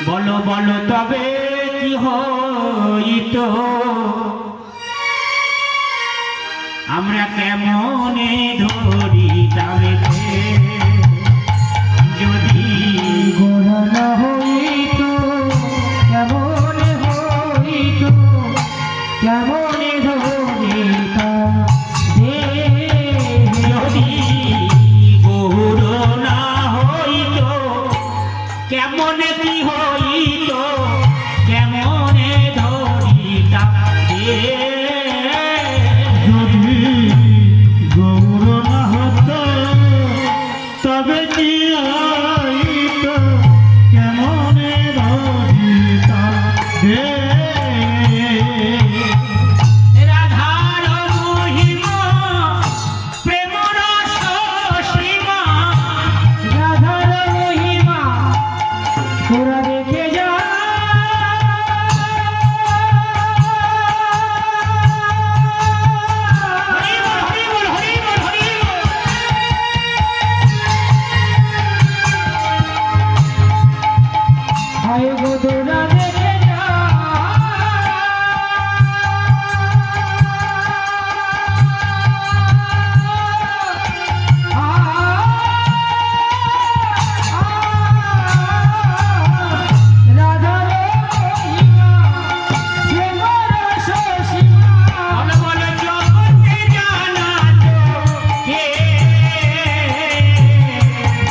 বলো বলো তবে কি হইত, আমরা কেমনে ধরিতাম যদি গোড়া না হইত, কেমনে হইত, কেমনে ধরিতাম যদি গৌর না হইত, কেমনে কি হইত, কেমনে ধরিতাম যদি গৌর না হতো তবে কি হইত, কেমনে ধরিতাম রাধার মহিমা প্রেম রস সীমা, রাধার মহিমা তোরা দেখে যা। হরি বল হরি বল হরি বল হরি বল। আয় গো তোরা দেখে যা। রাধার মহিমা প্রেম রস সীমা। বলো বলো জগতে জানা তো কে,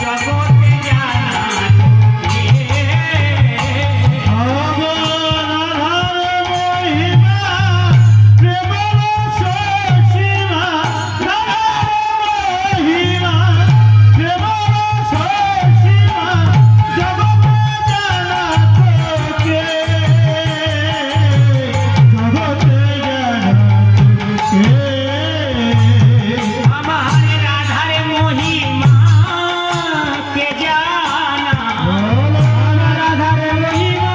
জগতে জানা তো কে। আমার রাধার মহিমা কে জানা, রাধার মহিমা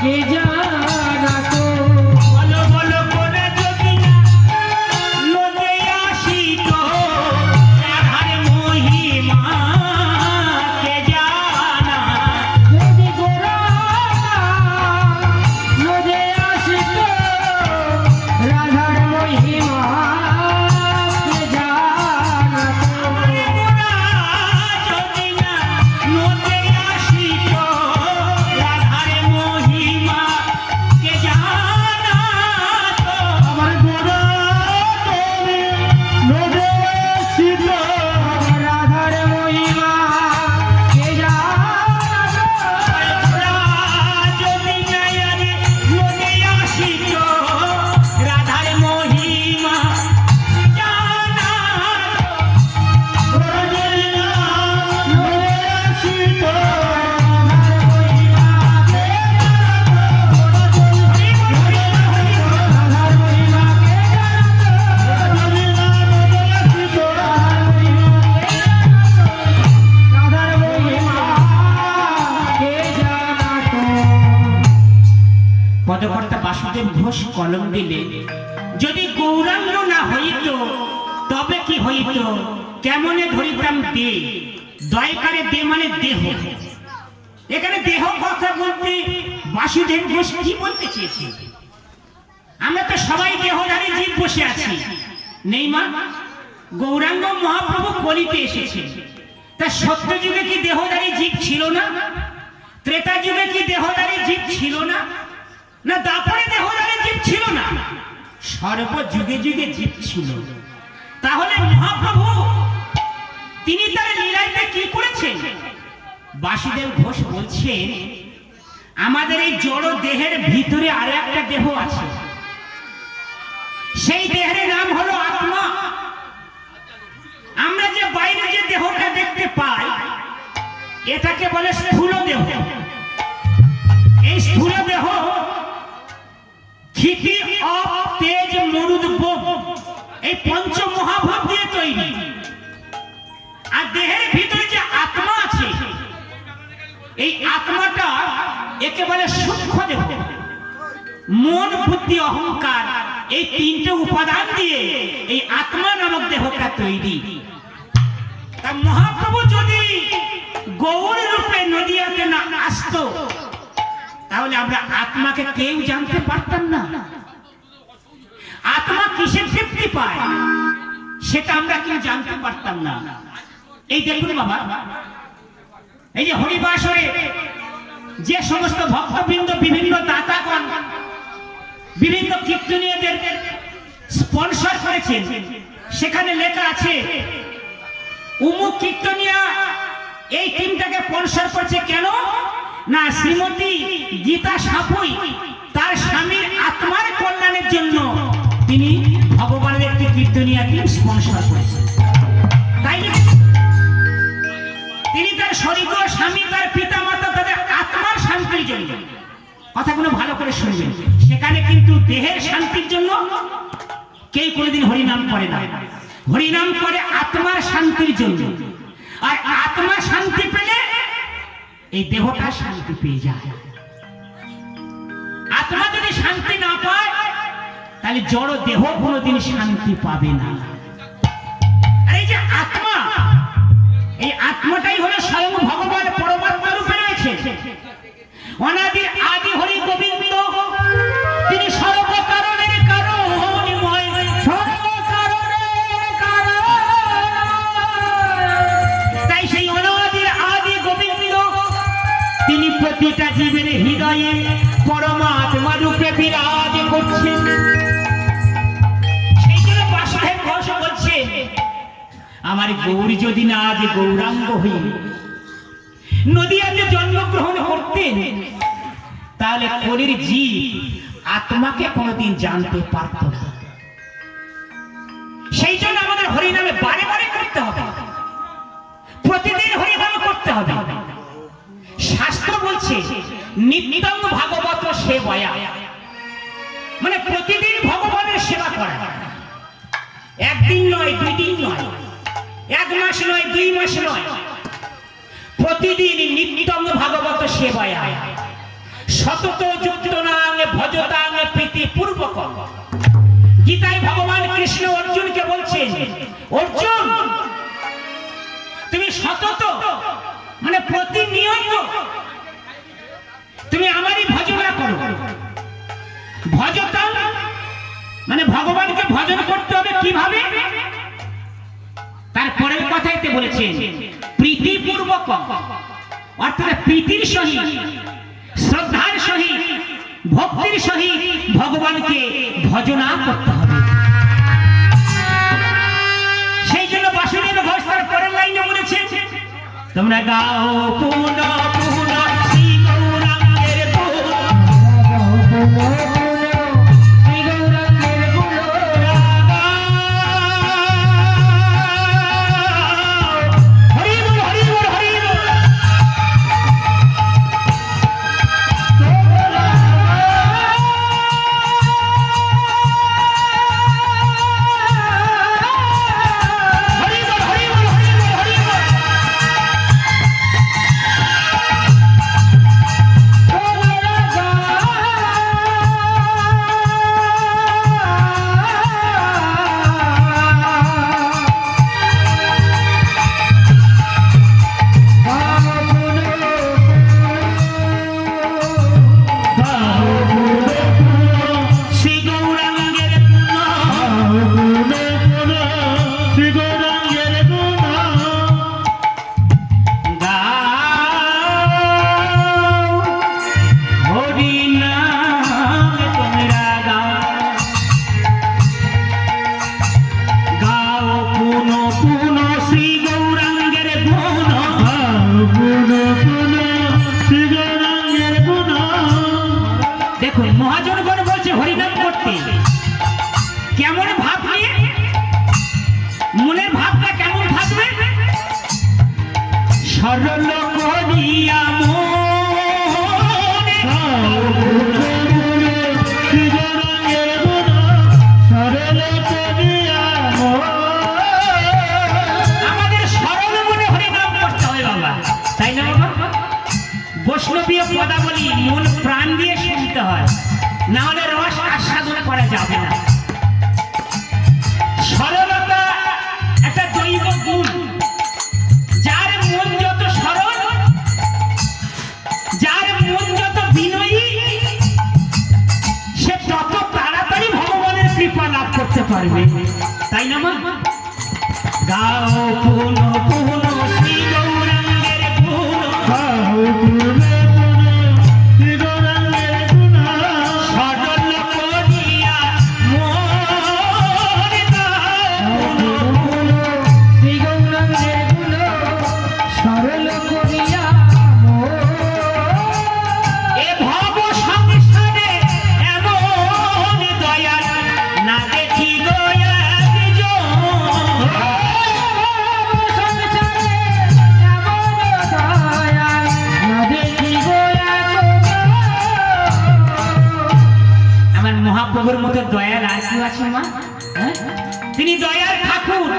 কে জানা তো। বলো বলো করে যদি না লোকে আসিত, রাধার মহিমা কে জানা। যদি গোরা নদে আসিত, রাধার মহিমা কে জানা তো। গোরা যদি না লোকে আসিত, রাধার মহিমা কে জানা তো। আমার গোরা নদে আসিত, রাধার মহিমা কে জানা তো। যদি নয়নে লোকে আসিত, রাধার মহিমা জানা পদকর্তা বাসুদেব ঘোষ কলম দিলে, যদি গৌরাঙ্গ না হইত তবে কি হইত, কেমনে ধরিতাম দে। দয়কারে দে মানে দেহ। এখানে দেহ কথা বলতে বাসুদেব ঘোষ কি বলতে চেয়েছে? আমরা তো সবাই দেহধারী জীব বসে আছি, নেই মা? গৌরাঙ্গ মহাপ্রভু কলিতে এসেছে, তা সত্য যুগে কি দেহধারী জীব ছিল না? ত্রেতা যুগে কি দেহধারী জীব ছিল না? না দাপরে দেহধারী জীব ছিল না? সর্ব যুগে যুগে জীব ছিল। তাহলে মহাপ্রভু তিনি তার লীলাতে কি করেছেন? বাসুদেব ঘোষ বলছেন, আমাদের এই জড় দেহের ভিতরে আরো একটা দেহ আছে, সেই দেহের নাম হলো আত্মা। আমরা যে বাইরে যে দেহটা দেখতে পাই, এটাকে বলে স্থূল দেহ। এই স্থূল দেহ ক্ষিতি, অপ, তেজ, মরুদ, বোম, এই পঞ্চ মহাভব দিয়ে তৈরি। আর দেহের ভিতরে যে আত্মা আছে, এই আত্মাটা একেবারে সূক্ষ্ম দেহ। মন, বুদ্ধি, অহংকার এই তিনটে উপাদান দিয়ে এই আত্মা নামক দেহটা তৈরি। তা মহাপ্রভু যদি গৌর রূপে নদিয়াতে না আসতো তাহলে আমরা আত্মাকে কেউ জানতে পারতাম না। আত্মা কিসের তৃপ্তি পায় সেটা আমরা কেউ জানতে পারতাম না। এই দেখুন বাবা, এই যে হরিবাসরে যে সমস্ত ভক্তবৃন্দ বিভিন্ন দাতাগণ বিভিন্ন কীর্তনীয়দের স্পন্সর করেছেন, সেখানে লেখা আছে উমুক কীর্তনিয়া এই টিমটাকে স্পন্সর করছে। কেন না, শ্রীমতী গীতা সাপুই তার স্বামীর আত্মার কল্যাণের জন্য তিনি ভগবানের একটি কীর্তনিয়া টিম স্পন্সর করেছেন। তাই তিনি তার স্বর্গীয় স্বামী, তার পিতা মাতা, তাদের আত্মার শান্তির জন্য, কথাগুলো ভালো করে শুনবেন, সেখানে কিন্তু দেহের শান্তির জন্য কেউ কোনোদিন হরিনাম করে না। হরিনাম করে আত্মার শান্তির জন্য। আর আত্মা শান্তি পেলে এই দেহটা শান্তি পেয়ে যায়। আত্মা যদি শান্তি না পায় তাহলে জড় দেহ কোনোদিন শান্তি পাবে না। আর এই যে আত্মা, এই আত্মাটাই হলো স্বয়ং ভগবান পরমাত্মা রূপে রয়েছে। অনাদি আদি হরি গোবিন্দ, তিনি সর্বকারণের কারণময়, সর্বকারণের কারণ। তাই সেই অনাদি আদি গোবিন্দ তিনি প্রতিটা জীবের হৃদয়ে পরমাত্মা রূপে বিরাজ করছেন। সেই জন্য বাসুদেব ঘোষ বলছেন, আমার গৌরী যদি না আজ গৌরাঙ্গ হই নদিয়াতে জন্মগ্রহণ করতেন তাহলে কলির জীব আত্মাকে কোনোদিন জানতে পারত না। সেই জন্য আমাদের হরিনামে বারে বারে করতে হবে, প্রতিদিন হরিনাম করতে হবে। শাস্ত্র বলছে নিত্যং ভাগবত সেবয়া, মানে প্রতিদিন ভগবানের সেবা করা। একদিন নয়, দুই দিন নয়, এক মাস নয়, 2 মাস নয়, প্রতিদিন নিত্যং ভাগবত সেবয়া সতত যুক্তনাং ভজতাং প্রীতি পূর্বক। গীতায় ভগবান কৃষ্ণ অর্জুনকে বলছেন, অর্জুন তুমি সতত মানে প্রতিনিয়ত তুমি আমারই ভজনা করো। ভজতাং মানে ভগবানকে ভজন করতে হবে কিভাবে, তারপরের কথাইতে বলেছেন প্রীতিপূর্বক, অর্থাৎ প্রীতির সহিত, শ্রদ্ধার সহিত, ভক্তির সহিত ভগবানকে ভজনা করতে হবে। সেই জন্য বাসুদেব ঘোষ তার পরের লাইনে বলেছেন, তোমরা গাও পুন পুন শ্রী গৌরাঙ্গের গুণ, শ্রী গৌরাঙ্গের গুণ হরি বল, হরি বল, হরি বল। দেখুন মহাজনগণ বলছে হরিনাম করতে, কেমন ভাব নিয়ে, মনের ভাবটা কেমন থাকবে, সরল করিয়া মনে, আমাদের সরল মনে হরিনাম করতে হয় বাবা, তাই না বাবা? বৈষ্ণবীয় পদাবলী মন প্রাণ দিয়ে শুনতে হয়, না হলে রস আস্বাদন করা যাবে না। গুণ, যার মন যত সরল, যার মন যত বিনয়ী, সে তত তাড়াতাড়ি ভগবানের কৃপা লাভ করতে পারবে, তাই না মা? গাও পুন পুন শ্রী গৌরাঙ্গের গুণ, সরল করিয়া মোর গাও। শ্রী গৌরাঙ্গের গুণ সরল করিয়া মোর। এ ভব সংসারে এমন দয়া না দেখি গো একজন। সংসারে এমন দয়া না দেখি গো একজন। আমার মহাপ্রভুর মতো দয়াল আর কেউ আছে মা? হ্যাঁ? তিনি দয়ার ঠাকুর,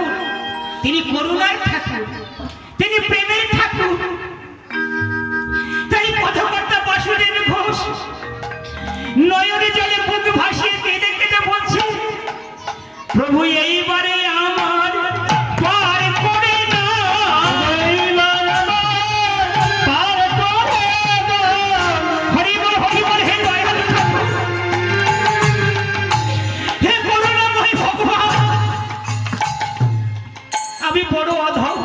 তিনি করুণার ঠাকুর, তিনি প্রেমের ঠাকুর। তাই পথকর্তা বাসুদেব ঘোষ নয়নে জলে বুক ভাসিয়ে কেঁদে কেঁদে বলছে, প্রভু এইবারে আমার পার করে দাও, পার করে দাও। হরি বল হে দয়াল ঠাকুর, হে করুণাময় ভগবান, আমি বড় অধম,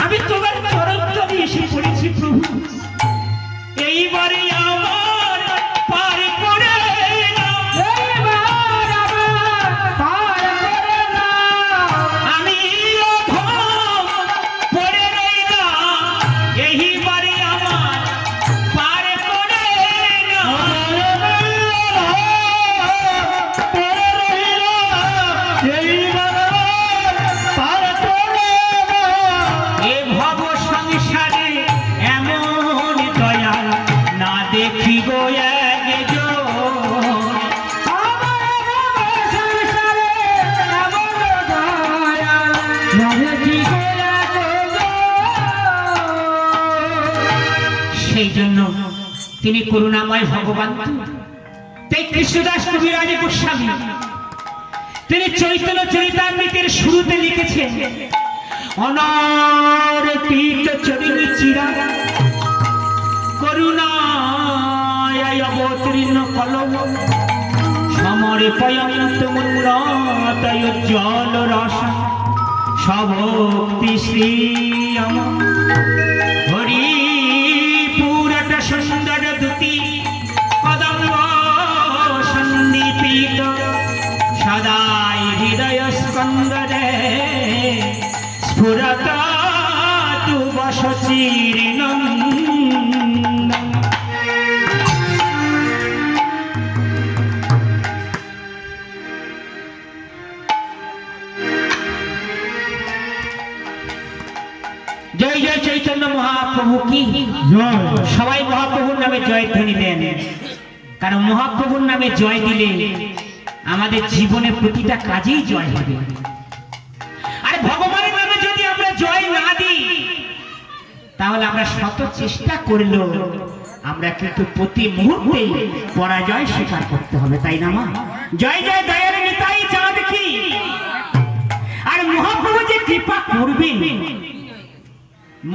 আমি তোমার চরণ তলে এসে পড়েছি প্রভু, এইবারে আমার পার করে দাও। এইবার আমার পার করে দাও। আমি অধম পড়ে রইলাম, এইবারে আমার পার করে দাও। এ ভব সংসারে এমন দয়া না দেখি গো একজন। আমার সংসারে এমন দয়া না দেখি গো একজন। সেই জন্য তিনি করুণাময় ভগবান। তাই কৃষ্ণদাস কবিরাজ গোস্বামী তিনি চৈতন্য চরিতামৃতের শুরুতে লিখেছেন, অনারপিত চরিণী চিরা করুণায় অবতীর্ণ কলম সমরে পয়ন্ত মুন্নতয় জল রস সভক্তি শ্রী অমর হরি পুরট সুন্দর দুতি কদম্ব সন্দীপিত সদাই হৃদয় স্কন্দরে স্ফুরত তু বসচিরনন্দন। জয় জয় চৈতন্য মহাপ্রভু কি সবাই মহাপ্রভুর নামে জয় ধ্বনি দেন, কারণ মহাপ্রভুর নামে জয় দিলে আমাদের জীবনে প্রতিটা কাজেই জয় হবে। আর ভগবানের নামে যদি আমরা জয় না দিই, তাহলে আমরা শত চেষ্টা করলেও আমরা কিন্তু প্রতি মুহূর্তে পরাজয় স্বীকার করতে হবে, তাই না মা? জয় জয় দয়ার নিতাই চাঁদ কি। আর মহাপ্রভু যে কৃপা করবেন,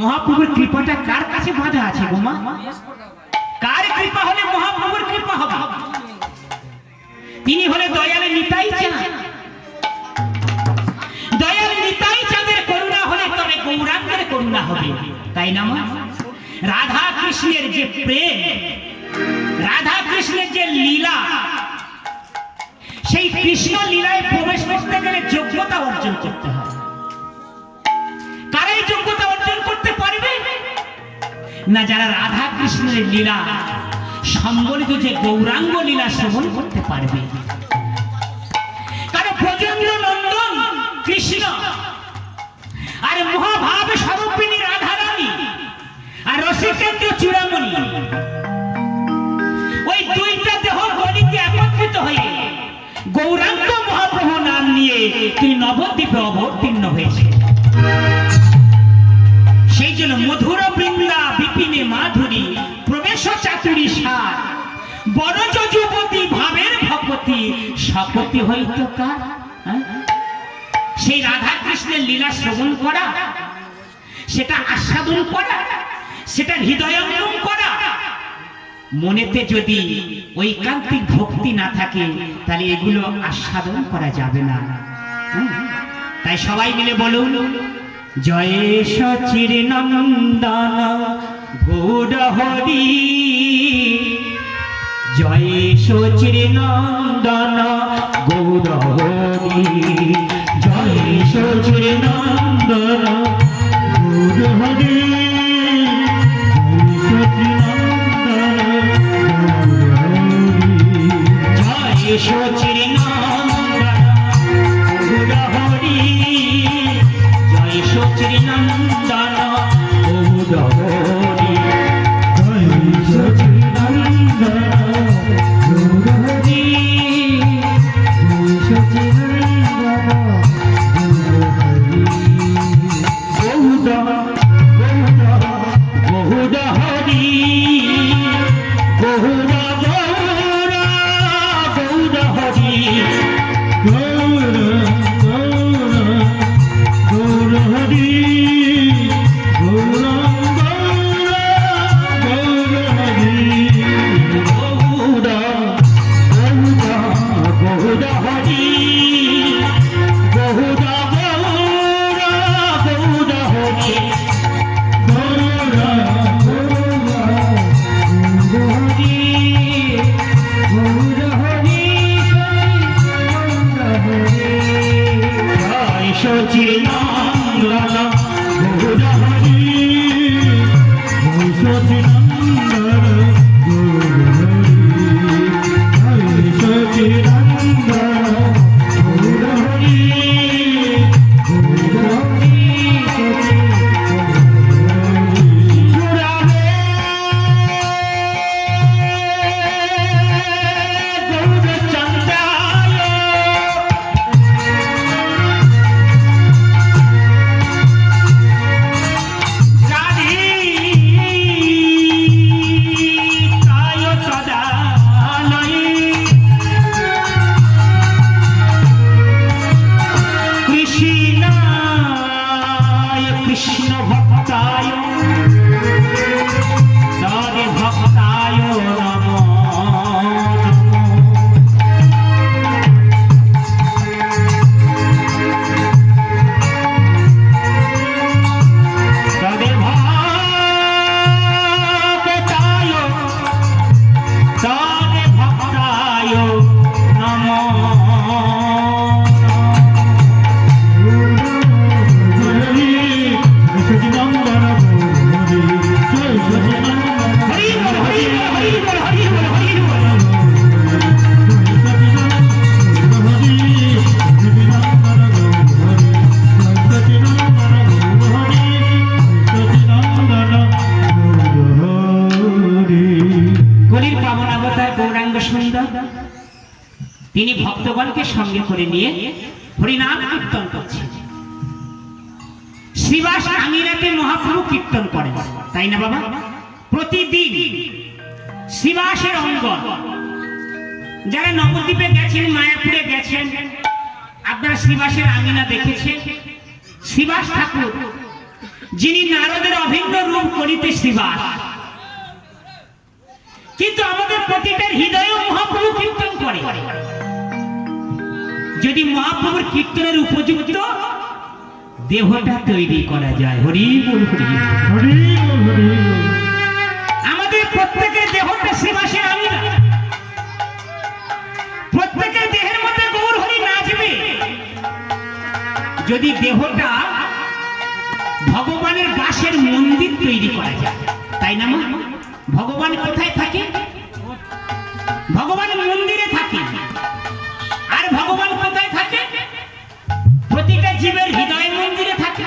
মহাপ্রভুর কৃপাটা কার কাছে বাঁধা আছে গো মা? কার কৃপা হলে মহাপ্রভুর কৃপা হবে? তিনি হলে দয়াল নিতাই চাঁদ। দয়াল নিতাই চাঁদের করুণা হলে তবে গৌরাঙ্গের করুণা হবে, তাই না মা? রাধা কৃষ্ণের যে প্রেম, রাধা কৃষ্ণের যে লীলা, সেই কৃষ্ণ লীলায় প্রবেশ করতে গেলে যোগ্যতা অর্জন করতে হয়। কারাই যোগ্যতা অর্জন করতে পারবে না? যারা রাধা কৃষ্ণের লীলা সম্বলিত যে গৌরাঙ্গ লীলা শ্রবণ করতে পারবে। কারণ ব্রজেন্দ্র নন্দন কৃষ্ণ আর মহাভাব স্বরূপিণী রাধারানী আর রসিকেন্দ্র চূড়ামণি, ওই দুইটা দেহ গণিতে একত্রিত হয়ে গৌরাঙ্গ মহাপ্রভু নাম নিয়ে তিনি নবদ্বীপে অবতীর্ণ হয়েছে। সেই জন্য মধুর বৃন্দা বিপিনে মাধুরী প্রবেশ চাতুরী সার বরজ যুবতী ভাবের ভগবতী শপথি হইত কার। সেই রাধা কৃষ্ণের লীলা শ্রবণ করা, সেটা আস্বাদন করা, সেটা হৃদয়ঙ্গম করা। মনেতে যদি ঐকান্তিক ভক্তি না থাকে তাহলে এগুলো আস্বাদন করা যাবে না। তাই সবাই মিলে বলুন, জয় সচির নন্দন গৌর হরি, জয় সচির নন্দন গৌর হরি, জয় সচির নন্দন গৌর হরি, জয় সচির নন্দন গৌর হরি, জয় সচির নন্দন গৌর হরি, জয় সচির নন্দন গৌর হরি, জয় সচির গৌর হরি, গৌর গৌর গৌর হরি, গৌর গৌর গৌর হরি, গৌর গৌর গৌর হরি, গৌর গৌর গৌর হরি, গৌর গৌর গৌর হরি, সচির নন্দন গৌর হরি, সচির নন্দন গৌর হরি, সচির নন্দন গৌর হরি, গৌর হরি, কৃষ্ণ ভক্তায় রাধে ভক্তায় নমো রাধে ভক্তায় রাধে ভক্তায় নমো তিনি ভক্তগণকে সঙ্গে করে নিয়ে হরিনাম কীর্তন করছেন। শ্রীবাস আমিরাতে মহাপ্রভু কীর্তন করেন, তাই না বাবা? প্রতিদিন শ্রীবাসের অঙ্গন, যারা নবদ্বীপে গেছেন, মায়াপুরে গেছেন, আপনারা শ্রীবাসের আমিনা দেখেছেন। শ্রীবাস ঠাকুর যিনি নারদের অভিন্ন রূপ করিতে শ্রীবাস, কিন্তু আমাদের প্রতিটা হৃদয়ে মহাপ্রভু কীর্তন করে। যদি মহাপ্রভুর কীর্তনের উপযুক্ত দেহটা তৈরি করা যায়, হরি বল হরি হরি হরি, আমাদের প্রত্যেকের দেহটা শ্রীবাসের আমিনা, প্রত্যেকের দেহের মধ্যে গৌর হরি নাচবে। যদি দেহটা ভগবানের বাসের মন্দির তৈরি করা যায়, তাই না মা? ভগবান কোথায় থাকে? ভগবান মন্দিরে থাকে। আর ভগবান কোথায় থাকে? প্রতিটা জীবের হৃদয় মন্দিরে থাকে।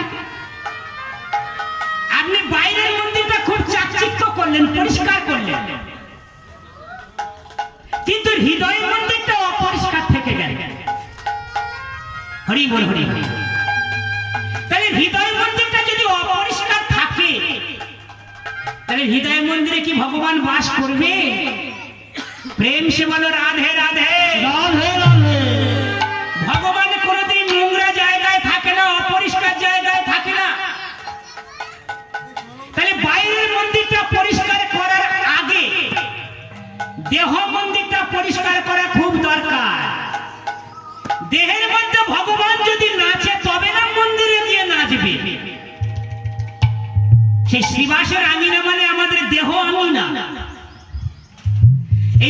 আপনি বাইরের মন্দিরটা খুব চাকচিক্য করলেন, পরিষ্কার করলেন, কিন্তু হৃদয় মন্দিরটা অপরিষ্কার থেকে গেল। হরি বল হরি হরি। তাহলে হৃদয় মন্দিরটা যদি অপরিষ্কার থাকে তাহলে হৃদয় মন্দিরে কি ভগবান বাস করবে? প্রেম সে বলো রাধে রাধে রাধে রাধে। ভগবান কোনদিন নোংরা জায়গায়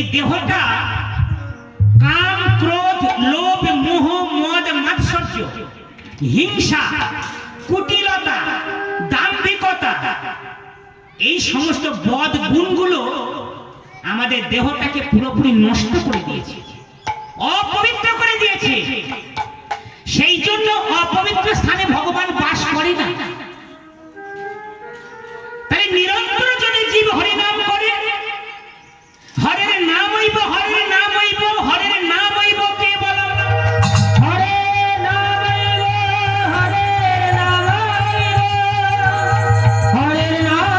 এই দেহটা কাম, ক্রোধ, লোভ, মোহ, মদ, মাৎসর্য, হিংসা, কুটিলতা, দাম্ভিকতা, এই সমস্ত বদ গুণগুলো আমাদের দেহটাকে পুরোপুরি নষ্ট করে দিয়েছে, অপবিত্র করে দিয়েছে। সেই জন্য অপবিত্র স্থানে ভগবান বাস করে না। তাই নিরন্তর যদি জীব হরিনাম করে, হরের নাম হইব, হরের নাম হইব, হরের নাম হইব কেবল, হরে নাম হরে নাম হরে নাম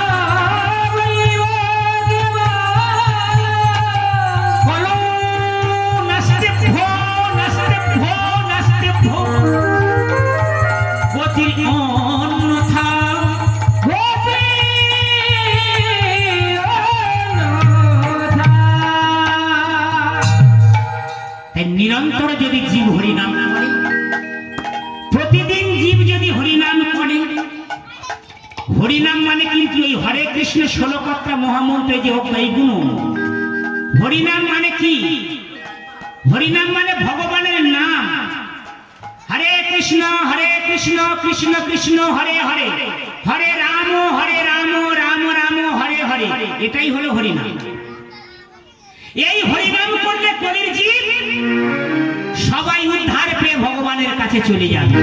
বলো নাস্তে ভো, নাস্তে ভো, নাস্তে ভো, গতির অন্যথা। তাই নিরন্তর যদি জীব হরিনাম করে, প্রতিদিন জীব যদি হরিনাম করে, হরিনাম মানে কিন্তু এই হরে কৃষ্ণ 16 কথা মহামন্ত্রে যে হোক এইগুলো। হরিনাম মানে কি? হরিনাম মানে ভগবানের নাম। হরে কৃষ্ণ কৃষ্ণ কৃষ্ণ হরে হরে, হরে রাম রাম রাম হরে হরে, এটাই হলো হরিনাম। এই হরিনাম করলে কলির জীব সবাই উদ্ধার পেয়ে ভগবানের কাছে চলে যাবে।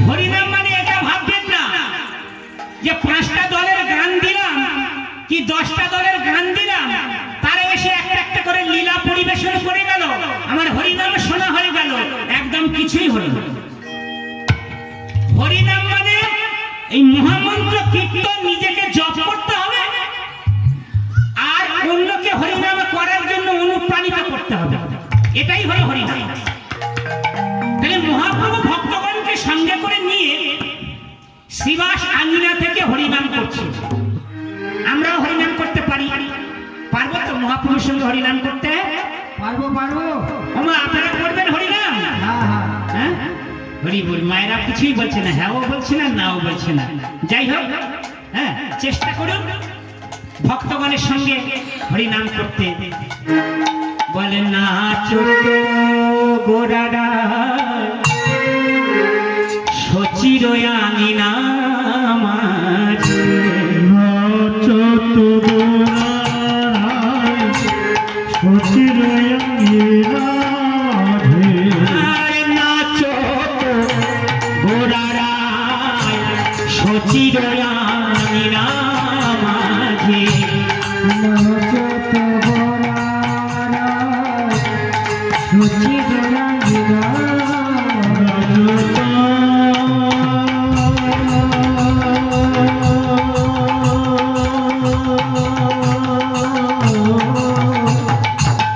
হরিনাম মানে এটা ভাববেন না যে 5টা দলের গান দিলাম কি 10টা দলের গান দিলাম, তারা এসে একটা একটা করে লীলা পরিবেশন করে গেল, আমার হরিনাম শোনা হয়ে গেল। একদম কিছুই হলো না। হরিনাম মানে এই মহামন্ত্র কীর্তন নিজেকে জপ করতে হবে, আর অন্যকে হরিনাম করার জন্য অনুপ্রাণিত করতে হবে। এটাই হলো হরিনাম। তাহলে মহাপ্রভু ভক্তগণকে সঙ্গে করে নিয়ে শ্রীবাস আঙ্গিনা থেকে হরিনাম করছে। আমরাও হরিনাম করতে পারি, পারবো তো মহাপ্রভুর সঙ্গে হরিনাম করতে? পারবো পারবো। ওমা আপনারা করবেন হরিনাম? হ্যাঁ, হরি বল। মায়েরা কিছুই বলছে না, হ্যাঁও বলছে না, নাও বলছে না। যাই হোক, হ্যাঁ, চেষ্টা করুন ভক্তগণের সঙ্গে হরিনাম করতে। বলে নাচো গোরারা সচির আঙিনা মাঝে, নাচো গোরারা সচির আঙিনা মাঝে, আরে নাচো গোরারা সচির আঙিনা মাঝে, নাচো গোরারা সচির আঙিনা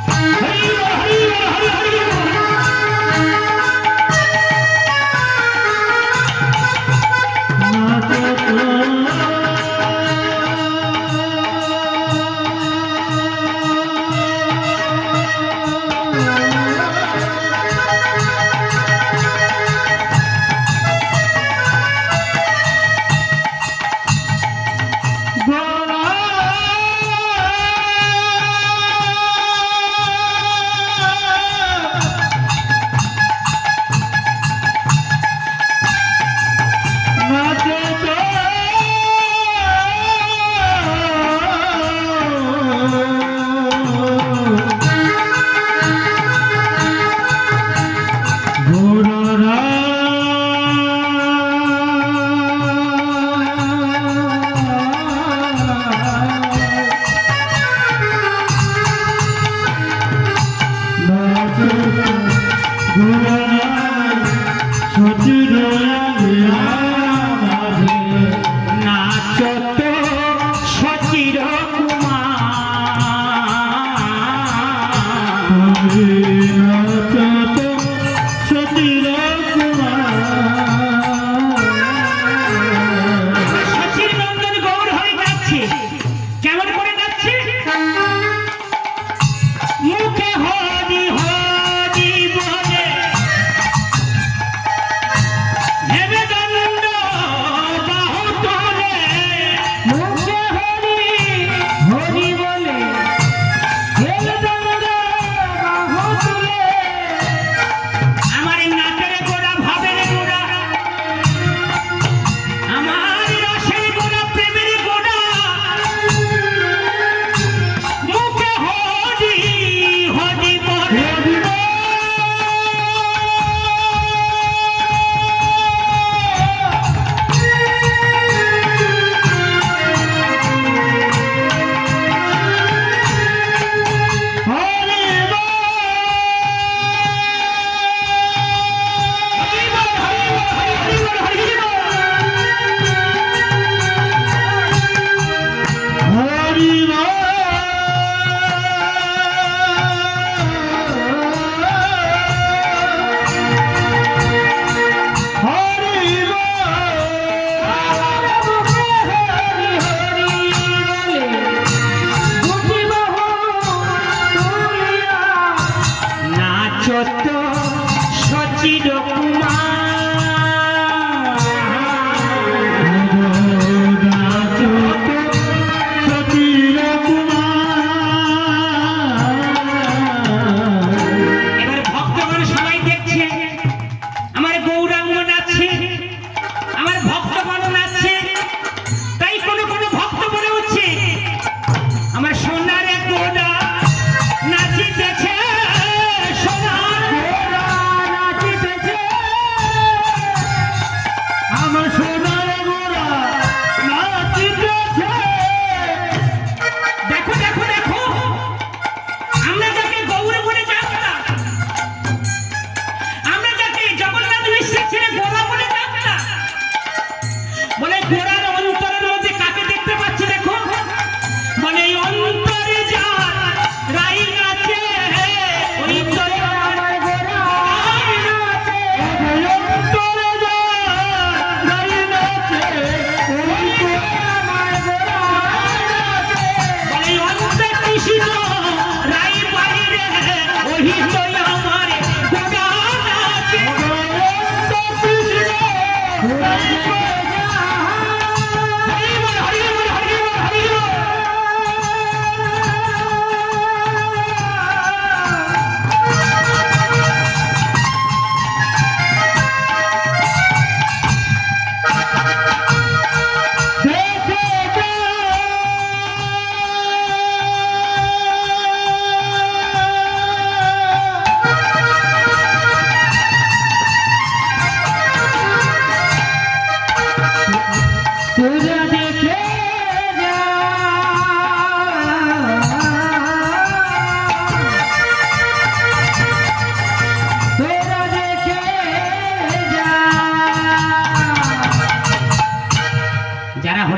হেবে দনন্দ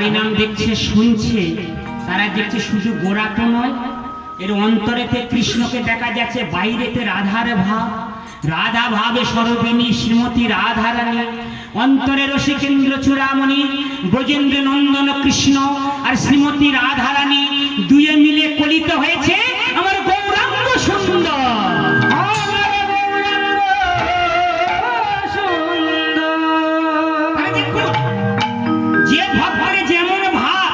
হরিনাম দেখছে শুনছে, তারা দেখছে শুধু গোড়া তো নয়, এর অন্তরেতে কৃষ্ণকে দেখা যাচ্ছে, বাইরেতে রাধার ভাব, রাধা ভাবে সরবিনী শ্রীমতী রাধারানী, অন্তরে রসিকেন্দ্র চূড়ামণি ব্রজেন্দ্র নন্দন কৃষ্ণ আর শ্রীমতী রাধারানী দুয়ে মিলে কলিত হয়েছে আমার গৌরাঙ্গ সুন্দর। যে ভক্তের যেমন ভাব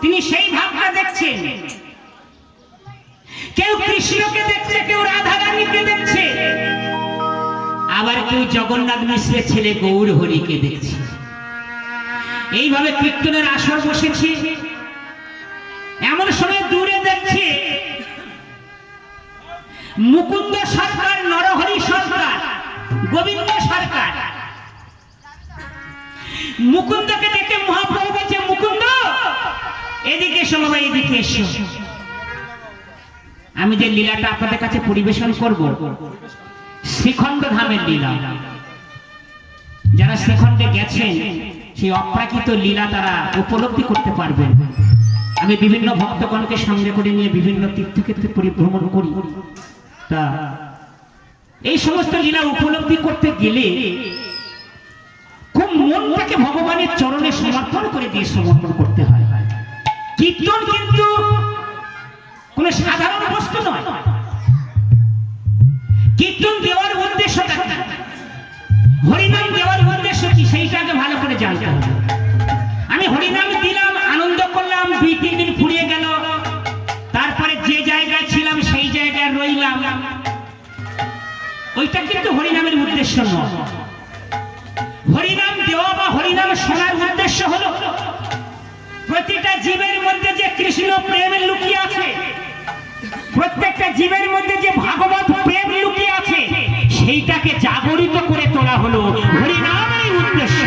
তিনি সেই ভাবটা দেখছেন। কেউ কৃষ্ণকে দেখছে, কেউ রাধারানীকে দেখছে, আবার কেউ জগন্নাথ মিশ্রের ছেলে গৌর হরিকে দেখছে। এইভাবে কীর্তনের আসর বসেছে। এমন সময় দূরে দেখছে মুকুন্দ সরকার, নরহরি সরকার, গোবিন্দ সরকার। মুকুন্দকে দেখে মহাপ্রভু বলছে, মুকুন্দ এদিকে এসো বাবা, এদিকে এসো। আমি যে লীলাটা আপনাদের কাছে পরিবেশন করব, শ্রীখণ্ড ধামের লীলা। যারা শ্রীখণ্ডে গেছেন সেই অপ্রাকৃত লীলা তারা উপলব্ধি করতে পারবেন। আমি বিভিন্ন ভক্তগণকে সঙ্গে করে নিয়ে বিভিন্ন তীর্থক্ষেত্রে পরিভ্রমণ করি, তা এই সমস্ত লীলা উপলব্ধি করতে গেলে খুব মনটাকে ভগবানের চরণে সমর্পণ করে দিয়ে সমর্পণ করতে হয়। কীর্তন কিন্তু কোন সাধারণ বস্তু নয়। কীর্তন দেওয়ার উদ্দেশ্যটা কি, হরিনাম দেওয়ার উদ্দেশ্য কি, সেইটাকে ভালো করে জানতে হবে। আমি হরিনাম দিলাম, আনন্দ করলাম, 2-3 দিন ফুরিয়ে গেল, তারপরে যে জায়গায় ছিলাম সেই জায়গায় রইলাম, ওইটা কিন্তু হরিনামের উদ্দেশ্য নয়। হরিনাম দেওয়া বা হরিনাম শোনার উদ্দেশ্য হলো প্রতিটা জীবের মধ্যে যে কৃষ্ণ প্রেম লুকিয়ে আছে, প্রত্যেকটা জীবের মধ্যে যে ভাগবত প্রেম লুকিয়ে আছে, সেইটাকে জাগরিত করে তোলা হলো হরিনামের উদ্দেশ্য।